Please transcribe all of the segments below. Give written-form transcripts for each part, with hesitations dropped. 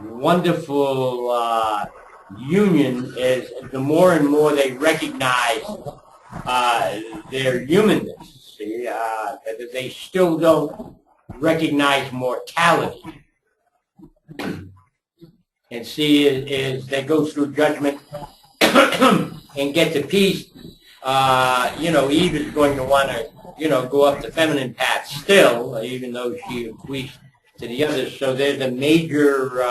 wonderful union is the more and more they recognize their humanness. See, they still don't recognize mortality. And see, as they go through judgment and get to peace, Eve is going to want to, go up the feminine path still, even though she bequeaths to the others. So there's a major,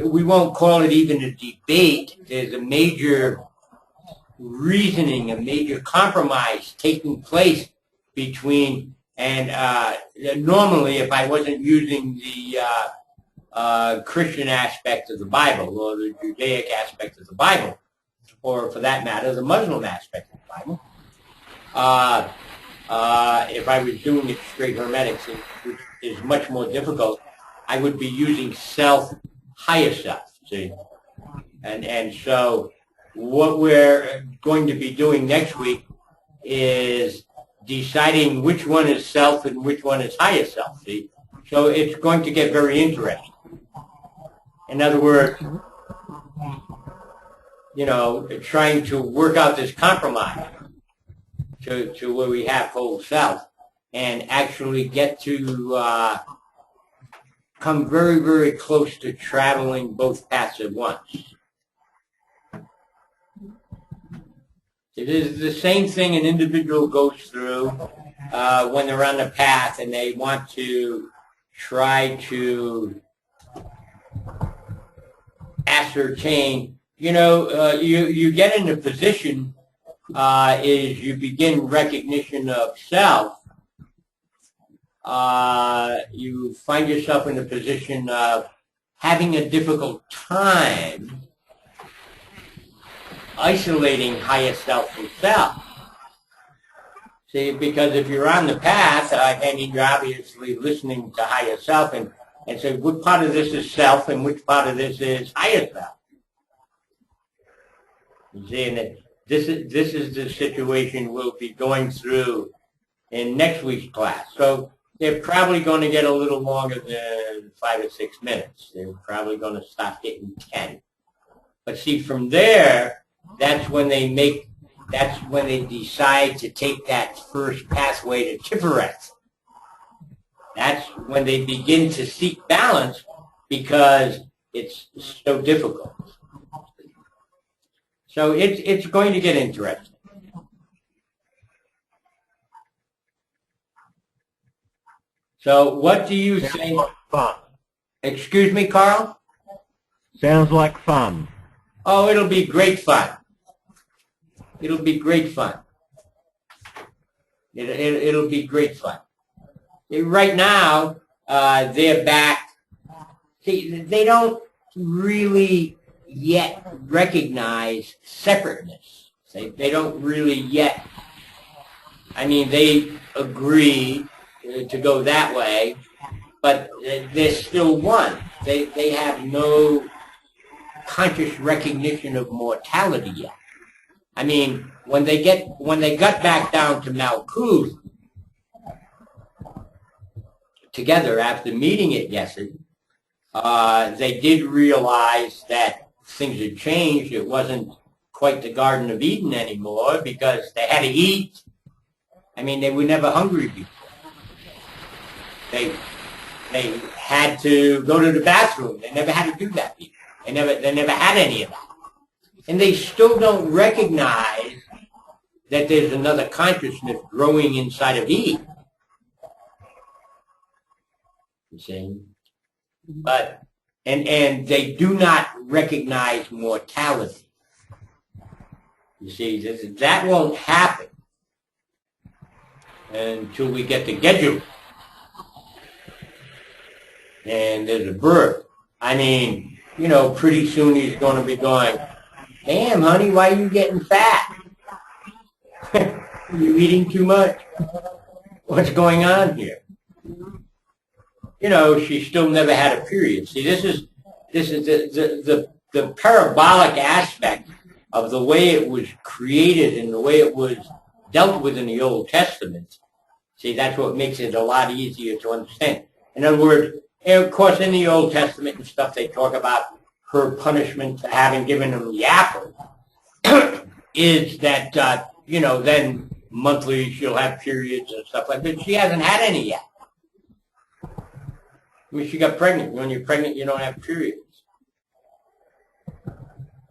we won't call it even a debate, there's a major reasoning, a major compromise taking place between, and normally if I wasn't using the Christian aspect of the Bible, or the Judaic aspect of the Bible, or for that matter, the Muslim aspect of the Bible, if I was doing it straight hermetics, which is much more difficult, I would be using self, higher self, see? And so what we're going to be doing next week is deciding which one is self and which one is higher self, see? So it's going to get very interesting. In other words, trying to work out this compromise to where we have whole self and actually get to come very, very close to traveling both paths at once. It is the same thing an individual goes through when they're on the path and they want to try to ascertain, you get in a position is you begin recognition of self. You find yourself in a position of having a difficult time isolating higher self from self. See, because if you're on the path, you're obviously listening to higher self and say, what part of this is self and which part of this is higher self? You see, and this is the situation we'll be going through in next week's class. So they're probably going to get a little longer than 5 or 6 minutes. They're probably going to stop getting 10. But see, from there, that's when they decide to take that first pathway to Tiferet. That's when they begin to seek balance because it's so difficult. So it's going to get interesting. So what do you think? Like fun. Excuse me, Carl? Sounds like fun. Oh, it'll be great fun. It'll be great fun. It'll be great fun. Right now, they're back. See, they don't really yet recognize separateness. They don't really yet. They agree to go that way, but they're still one. They have no conscious recognition of mortality yet. When they got back down to Malkuth together after meeting at Geset, they did realize that things had changed. It wasn't quite the Garden of Eden anymore because they had to eat. They were never hungry before. They had to go to the bathroom. They never had to do that before. They never had any of that. And they still don't recognize that there's another consciousness growing inside of Eve. You see? But, and they do not recognize mortality. You see, that won't happen until we get to Gedju. And there's a birth. Pretty soon he's going to be going, damn, honey, why are you getting fat? You eating too much? What's going on here? She still never had a period. See, this is the parabolic aspect of the way it was created and the way it was dealt with in the Old Testament. See, that's what makes it a lot easier to understand. In other words, And of course, in the Old Testament and stuff, they talk about her punishment for having given him the apple is that, then monthly she'll have periods and stuff like that. She hasn't had any yet. I mean, she got pregnant. When you're pregnant, you don't have periods.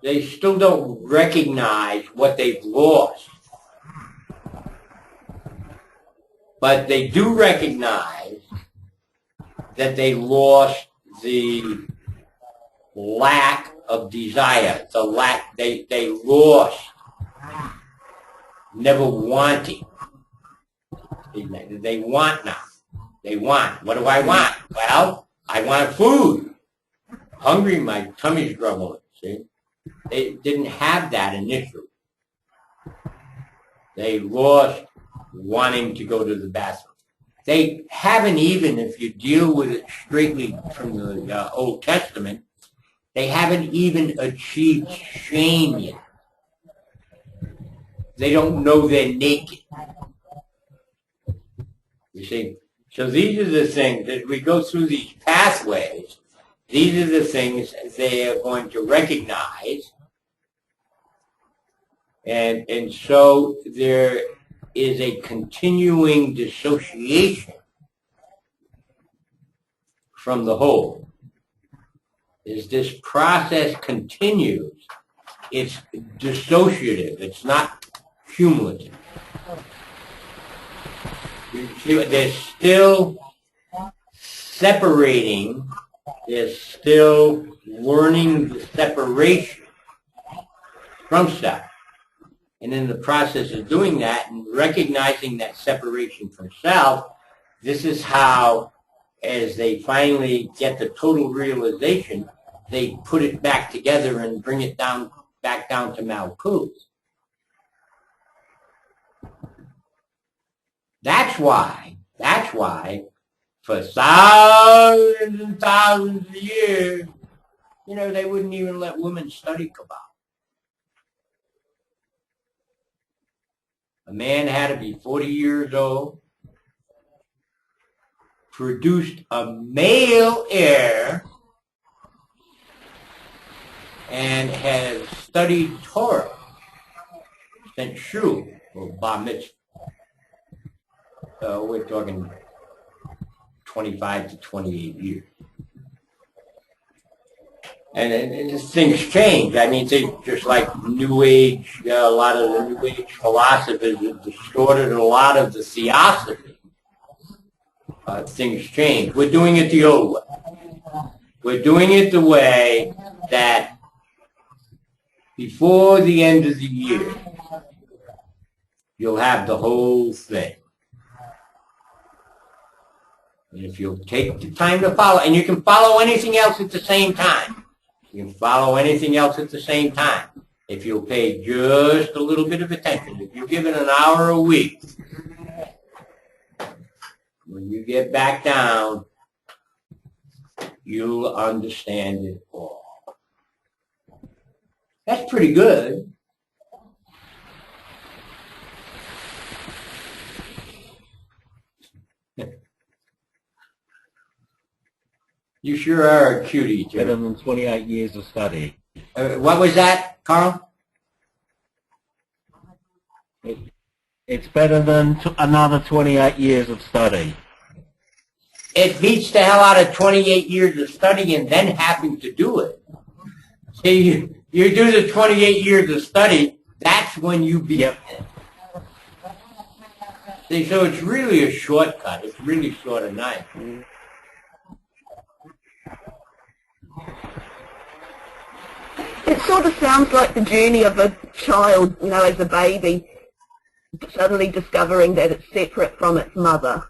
They still don't recognize what they've lost. But they do recognize that they lost the lack of desire, they lost never wanting. They want now. They want. What do I want? Well, I want food. Hungry, my tummy's grumbling, see? They didn't have that initially. They lost wanting to go to the bathroom. They haven't even, if you deal with it straightly from the Old Testament, they haven't even achieved shame yet. They don't know they're naked. You see? So these are the things, as we go through these pathways, these are the things they are going to recognize. And so there is a continuing dissociation from the whole. As this process continues, it's dissociative. It's not cumulative. They're still separating. They're still learning the separation from self. And in the process of doing that and recognizing that separation from self, this is how, as they finally get the total realization, they put it back together and bring it back down to Malkuth. That's why, for thousands and thousands of years, they wouldn't even let women study Kabbalah. A man had to be 40 years old, produced a male heir, and has studied Torah, sent shul, or bar mitzvah. So we're talking 25 to 28 years. And things change. I mean, just like New Age, a lot of the New Age philosophers have distorted a lot of the theosophy. Things change. We're doing it the old way. We're doing it the way that before the end of the year, you'll have the whole thing. And if you'll take the time to follow, and you can follow anything else at the same time. You can follow anything else at the same time. If you'll pay just a little bit of attention. If you give it an hour a week, when you get back down, you'll understand it all. That's pretty good. You sure are a cutie, Jim. Better than 28 years of study. What was that, Carl? It's better than another 28 years of study. It beats the hell out of 28 years of study and then having to do it. See, you do the 28 years of study, that's when you begin. Yep. See, so it's really a shortcut. It's really sort of nice. It sort of sounds like the journey of a child, as a baby, suddenly discovering that it's separate from its mother.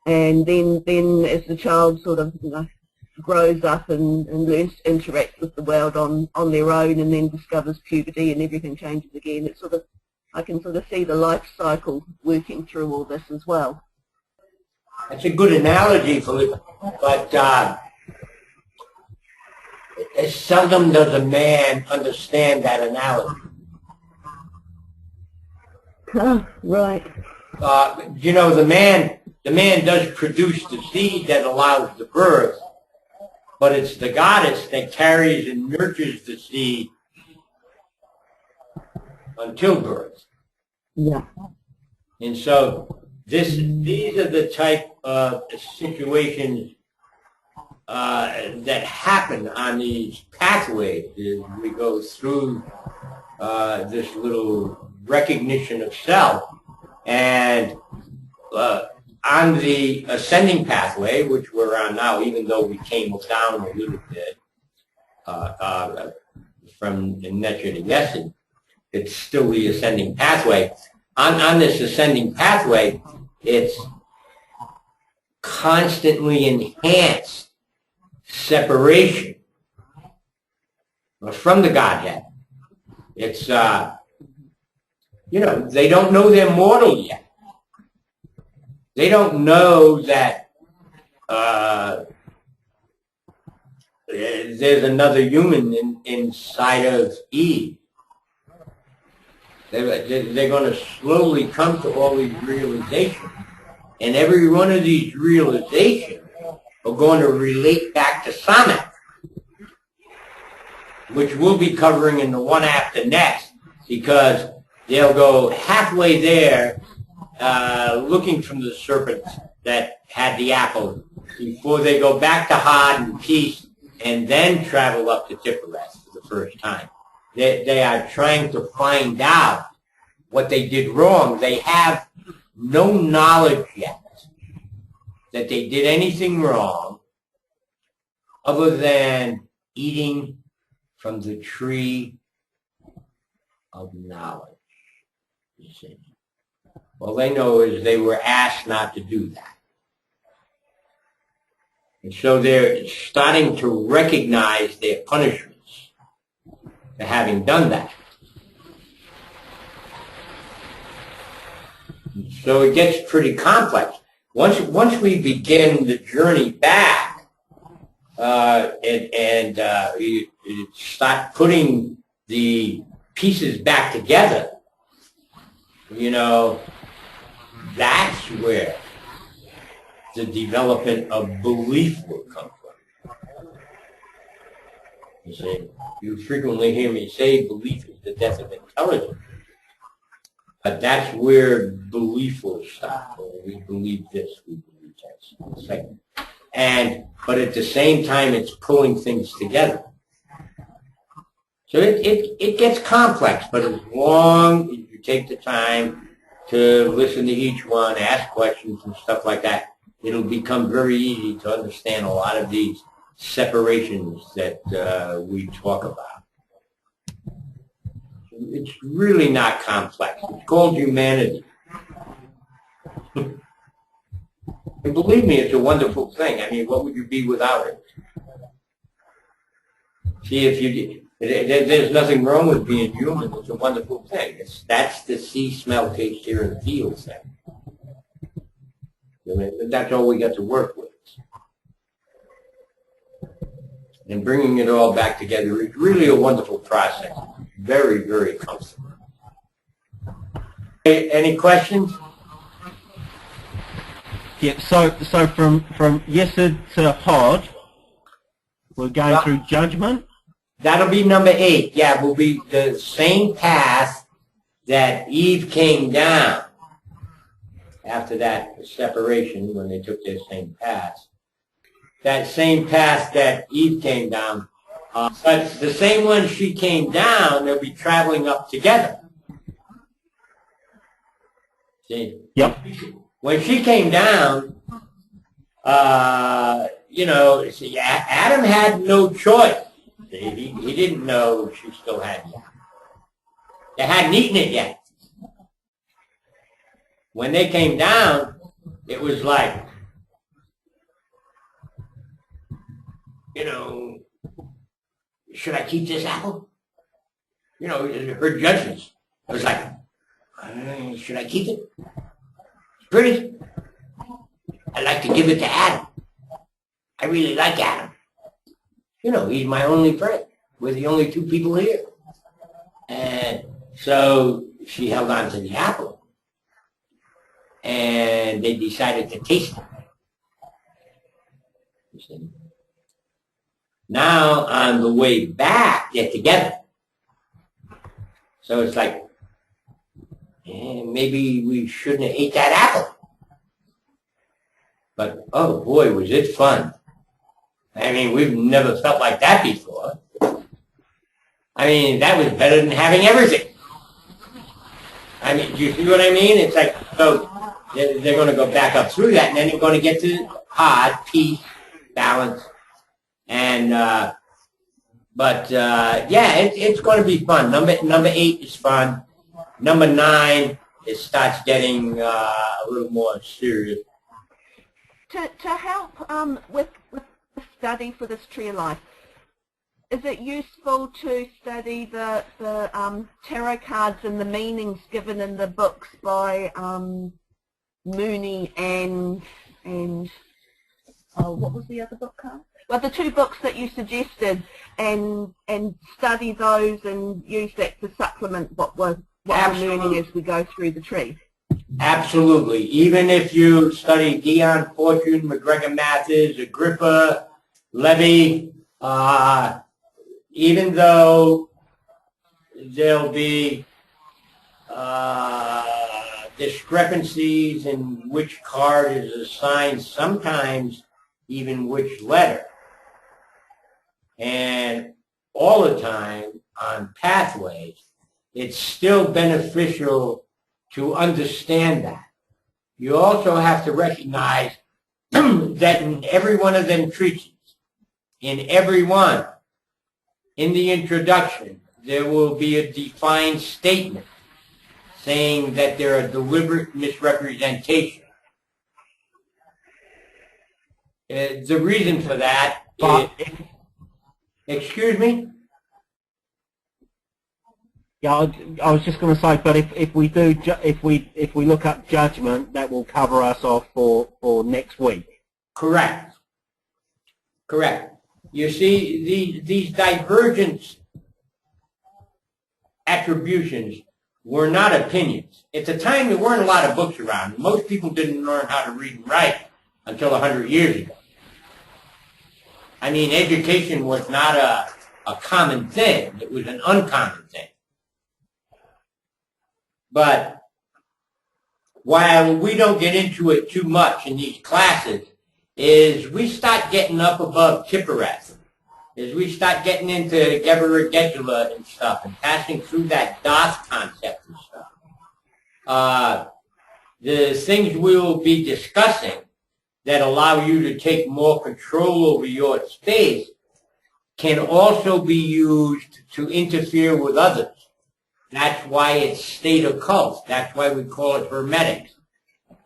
And then as the child sort of, grows up and learns to interact with the world on their own and then discovers puberty and everything changes again, it's sort of, I can sort of see the life cycle working through all this as well. That's a good analogy, Philip, but seldom does a man understand that analogy. Right. The man does produce the seed that allows the birth, but it's the goddess that carries and nurtures the seed until birth. Yeah. And so these are the type of situations that happen on these pathways as we go through this little recognition of self. And on the ascending pathway, which we're on now, even though we came down a little bit from Necha to Yesod, it's still the ascending pathway. On this ascending pathway, it's constantly enhanced separation from the Godhead. It's, they don't know they're mortal yet. They don't know that there's another human inside of Eve. They're going to slowly come to all these realizations. And every one of these realizations are going to relate back to Samak, which we'll be covering in the one after next, because they'll go halfway there looking from the serpent that had the apple before they go back to Hod and peace and then travel up to Tiferet for the first time. They are trying to find out what they did wrong. They have no knowledge yet that they did anything wrong other than eating from the tree of knowledge. You see. All they know is they were asked not to do that. And so they're starting to recognize their punishments for having done that. And so it gets pretty complex. Once we begin the journey back and you start putting the pieces back together, that's where the development of belief will come from. You see, you frequently hear me say belief is the death of intelligence. But that's where belief will stop. We believe this, we believe that. But at the same time, it's pulling things together. So it gets complex, but as long as you take the time to listen to each one, ask questions and stuff like that, it'll become very easy to understand a lot of these separations that we talk about. It's really not complex. It's called humanity. And believe me, it's a wonderful thing. I mean, what would you be without it? See, there's nothing wrong with being human. It's a wonderful thing. That's the see, smell, taste, hear, and feel thing. I mean, that's all we got to work with. And bringing it all back together is really a wonderful process. Very, very comfortable. Any questions? Yeah, so from Yesod to Hod, we're going through judgment. That'll be number 8. Yeah, will be the same path that Eve came down after that separation when they took their same path. That same path that Eve came down. But the same one she came down, they'll be traveling up together. See? Yep. When she came down, see, Adam had no choice. He didn't know she still had the apple. They hadn't eaten it yet. When they came down, it was like, should I keep this apple? Her judgments. It was like, should I keep it? It's pretty. I'd like to give it to Adam. I really like Adam. He's my only friend. We're the only 2 people here. And so she held on to the apple. And they decided to taste it. You see? Now, on the way back, they're together. So it's like, maybe we shouldn't have ate that apple. But, oh boy, was it fun. I mean, we've never felt like that before. I mean, that was better than having everything. I mean, do you see what I mean? It's like, so they're going to go back up through that, and then they're going to get to pod, peace, balance, and, yeah, it's going to be fun. Number 8 is fun. Number 9, it starts getting a little more serious. To help with the study for this tree of life, is it useful to study the tarot cards and the meanings given in the books by Mooney and what was the other book called? Well, the 2 books that you suggested, and study those and use that to supplement what we're learning as we go through the tree. Absolutely. Even if you study Dion Fortune, McGregor Mathers, Agrippa, Levy, even though there'll be discrepancies in which card is assigned, sometimes even which letter, and all the time on pathways, it's still beneficial to understand that. You also have to recognize that in every one of them treatises, in every one, in the introduction, there will be a defined statement saying that they're a deliberate misrepresentation. The reason for that is, excuse me? Yeah, I was just going to say, but if we look up judgment, that will cover us off for next week. Correct. Correct. You see, these divergent attributions were not opinions. At the time, there weren't a lot of books around. Most people didn't learn how to read and write until 100 years ago. I mean, education was not a common thing. It was an uncommon thing. But while we don't get into it too much in these classes, is we start getting up above Tippereth, is we start getting into Geberer Gedula and stuff, and passing through that DOS concept and stuff. The things we will be discussing that allow you to take more control over your space can also be used to interfere with others. That's why it's state occult. That's why we call it hermetics.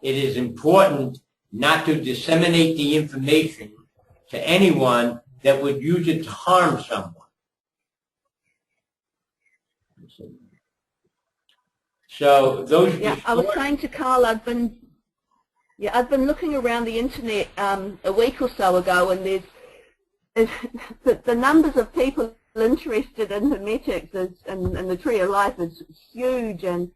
It is important not to disseminate the information to anyone that would use it to harm someone. So those. Yeah, I was saying to Carl, I've been looking around the internet a week or so ago, and there's the numbers of people interested in hermetics and the tree of life is huge, and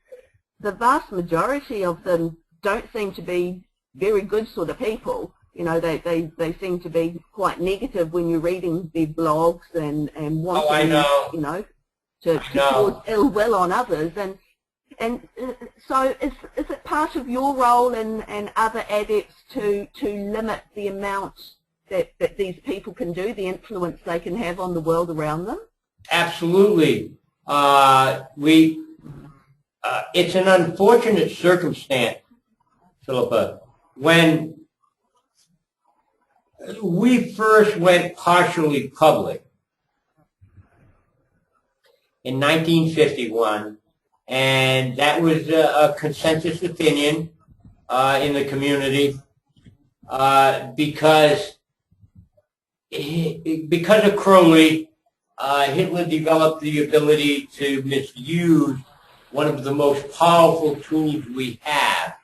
the vast majority of them don't seem to be very good sort of people. You know, they seem to be quite negative when you're reading their blogs and wanting, you know, to cause ill will on others. And so is it part of your role and other adepts to limit the amount that these people can do, the influence they can have on the world around them? Absolutely. It's an unfortunate circumstance, Philippa, when we first went partially public in 1951, and that was a consensus opinion in the community because of Crowley, Hitler developed the ability to misuse one of the most powerful tools we have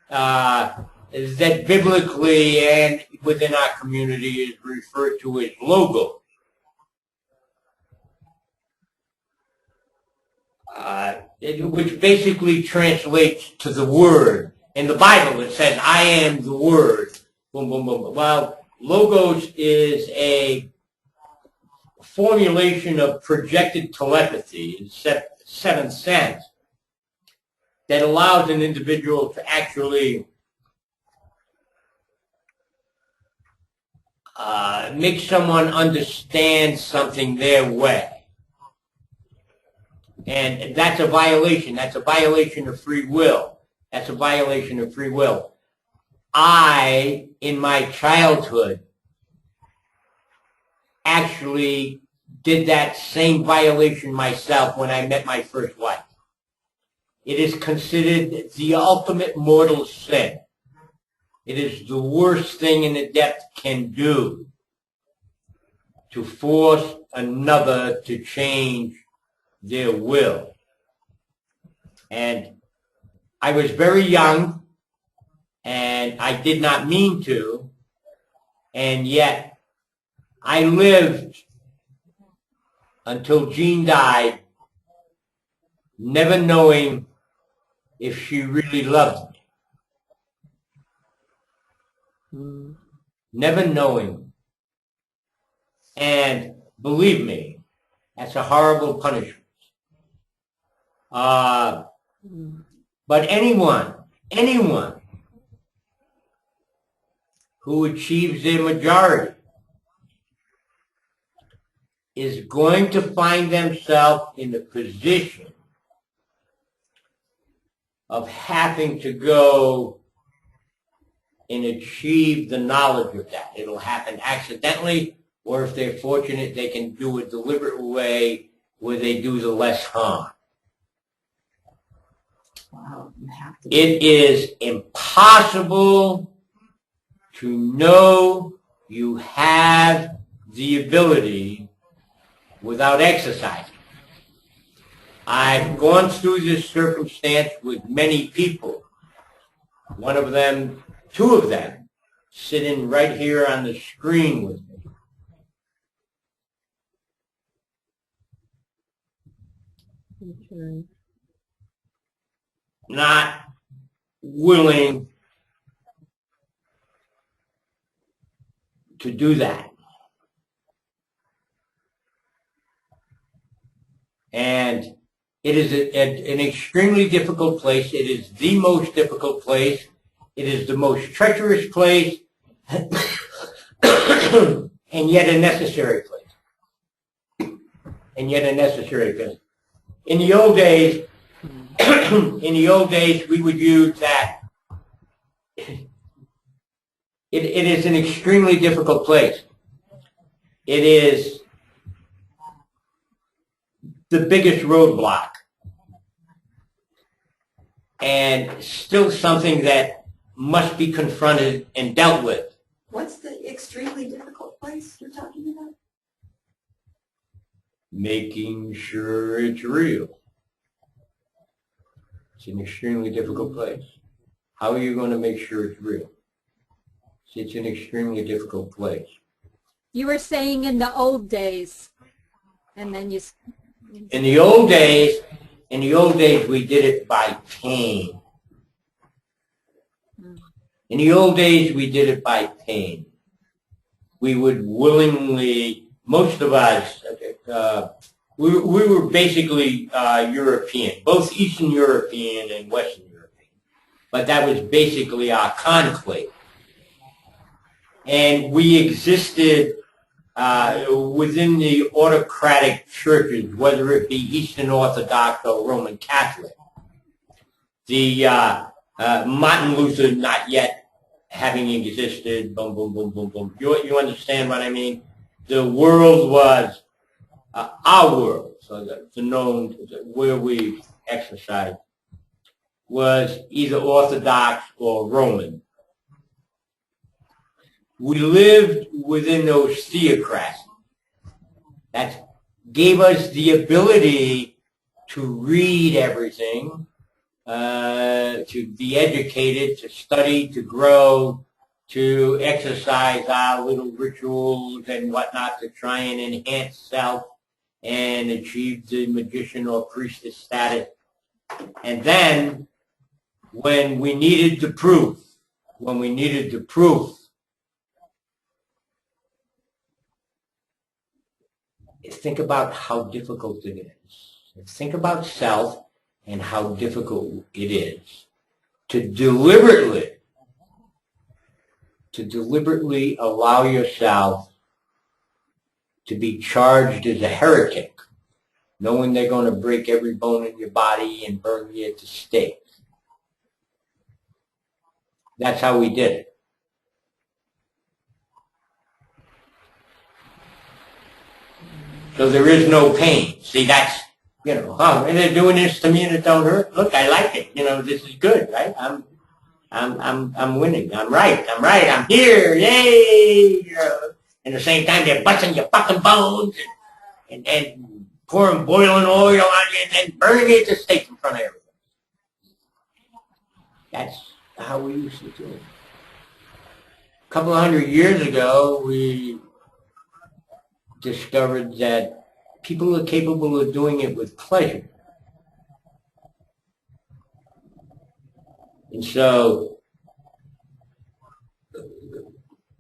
that biblically and within our community is referred to as logo. Which basically translates to the word. In the Bible it says, I am the word. Boom, boom, boom. Well, logos is a formulation of projected telepathy in seventh sense that allows an individual to actually make someone understand something their way. And that's a violation. That's a violation of free will. That's a violation of free will. I, in my childhood, actually did that same violation myself when I met my first wife. It is considered the ultimate mortal sin. It is the worst thing an adept can do, to force another to change their will. And I was very young, and I did not mean to, and yet I lived until Jean died, never knowing if she really loved me. Never knowing. And believe me, that's a horrible punishment. But anyone who achieves their majority is going to find themselves in the position of having to go and achieve the knowledge of that. It'll happen accidentally, or if they're fortunate, they can do a deliberate way where they do the less harm. Wow, you have to. It is impossible to know you have the ability without exercising. I've gone through this circumstance with many people. One of them, two of them, sitting right here on the screen with me. Okay. Not willing to do that. And it is an extremely difficult place. It is the most difficult place. It is the most treacherous place, and yet a necessary place. And yet a necessary place. In the old days, we would use that. It is an extremely difficult place. It is the biggest roadblock, and still something that must be confronted and dealt with. What's the extremely difficult place you're talking about? Making sure it's real. It's an extremely difficult place. How are you going to make sure it's real? It's an extremely difficult place. You were saying in the old days, and then you... In the old days, we did it by pain. In the old days, we did it by pain. We would willingly, most of us, we were basically European, both Eastern European and Western European. But that was basically our conclave. And we existed within the autocratic churches, whether it be Eastern Orthodox or Roman Catholic. The Martin Luther not yet having existed, boom, boom, boom, boom, boom. You understand what I mean? The world was our world, so the known, where we exercised, was either Orthodox or Roman. We lived within those theocracies that gave us the ability to read everything, to be educated, to study, to grow, to exercise our little rituals and whatnot to try and enhance self and achieve the magician or priestess status. And then, when we needed the proof, think about how difficult it is. Think about self and how difficult it is to deliberately allow yourself to be charged as a heretic, knowing they're going to break every bone in your body and burn you at the stake. That's how we did it. So there is no pain. See, that's, oh, they're doing this to me and it don't hurt. Look, I like it. This is good, right? I'm winning. I'm right. I'm here. Yay! And at the same time, they're busting your fucking bones and pouring boiling oil on you and then burning you at the stake in front of everyone. That's how we used to do it. A couple of 100 years ago, we discovered that people are capable of doing it with pleasure. And so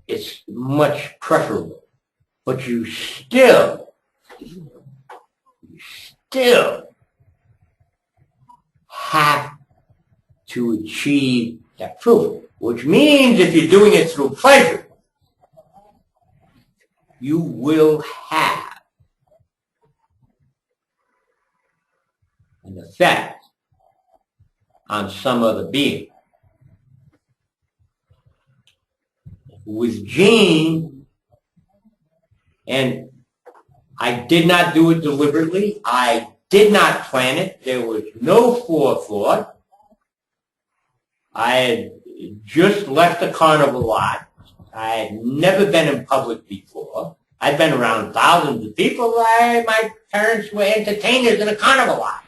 it's much preferable. But you still have to achieve that proof, which means if you're doing it through pleasure, you will have an effect on some other being. With Gene, and I did not do it deliberately. I did not plan it. There was no forethought. I had just left the carnival lot. I had never been in public before. I'd been around thousands of people. My parents were entertainers in a carnival lot.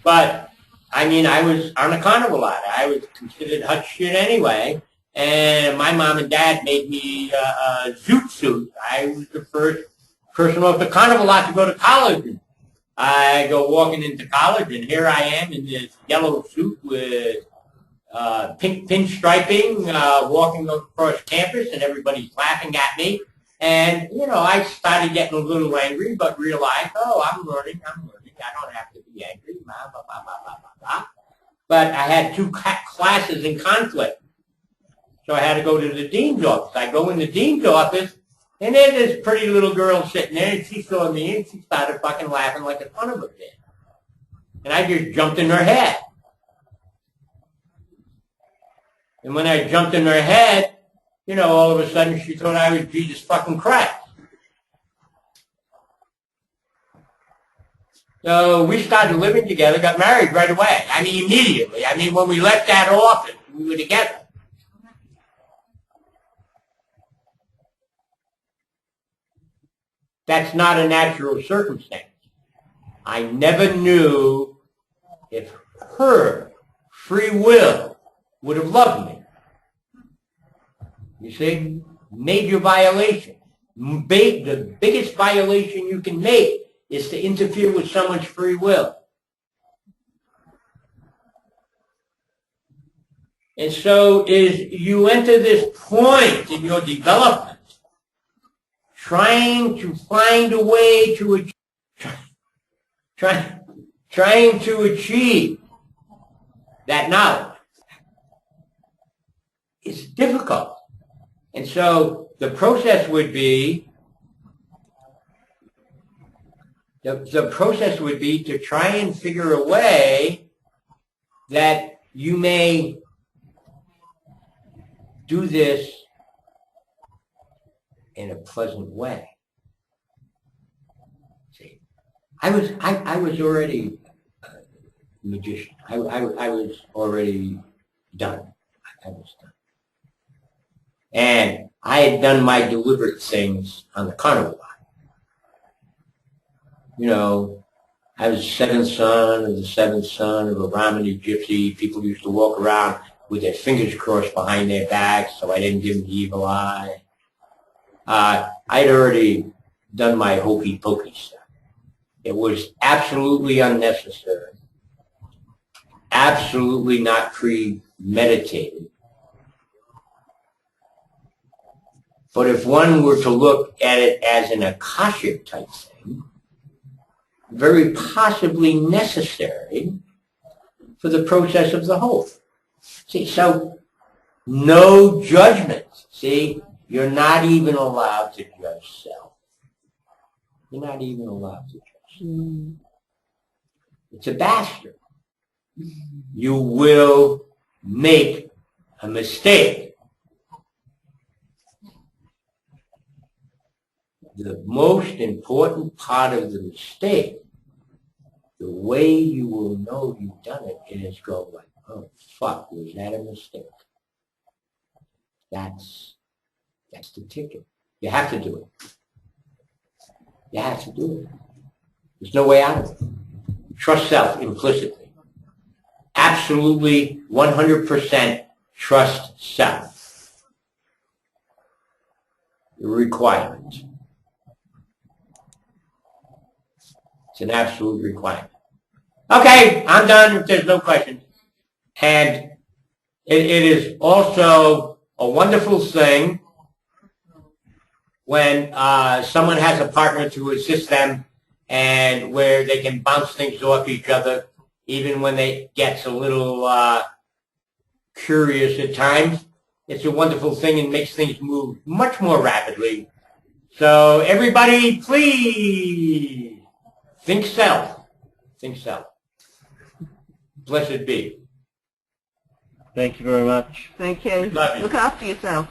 But, I was on a carnival lot. I was considered hot shit anyway. And my mom and dad made me a zoot suit. I was the first person off the carnival lot to go to college. And I go walking into college, and here I am in this yellow suit with pink pinstriping, walking across campus, and everybody's laughing at me. And, I started getting a little angry, but realized, I'm learning. I don't have to be angry. Blah, blah, blah, blah, blah, blah. But I had two classes in conflict. So I had to go to the dean's office. I go in the dean's office, and there's this pretty little girl sitting there, and she saw me, and she started fucking laughing like a son of a bitch. And I just jumped in her head. And when I jumped in her head, all of a sudden she thought I was Jesus fucking Christ. So we started living together, got married right away. Immediately. When we left that office, we were together. That's not a natural circumstance. I never knew if her free will would have loved me. You see? Major violation. The biggest violation you can make is to interfere with someone's free will. And so as you enter this point in your development, trying to find a way to achieve that knowledge is difficult. And so the process would be to try and figure a way that you may do this in a pleasant way. See, I was already a magician. I was already done. I was done. And I had done my deliberate things on the carnival lot. I was the seventh son of a Romany gypsy. People used to walk around with their fingers crossed behind their backs, so I didn't give them the evil eye. I'd already done my hokey pokey stuff. It was absolutely unnecessary, absolutely not premeditated. But if one were to look at it as an Akashic type thing, very possibly necessary for the process of the whole. See, so no judgment. See, you're not even allowed to judge self. You're not even allowed to judge self. It's a bastard. You will make a mistake. The most important part of the mistake, the way you will know you've done it, is go like, oh, fuck, was that a mistake? That's the ticket. You have to do it. You have to do it. There's no way out of it. Trust self implicitly. Absolutely 100% trust self. The requirement. It's an absolute requirement. Okay, I'm done if there's no questions. And it is also a wonderful thing when someone has a partner to assist them and where they can bounce things off each other, even when they get a little curious at times. It's a wonderful thing and makes things move much more rapidly. So everybody, please think self. Think self. Blessed be. Thank you very much. Thank you. Love you. Look after yourself.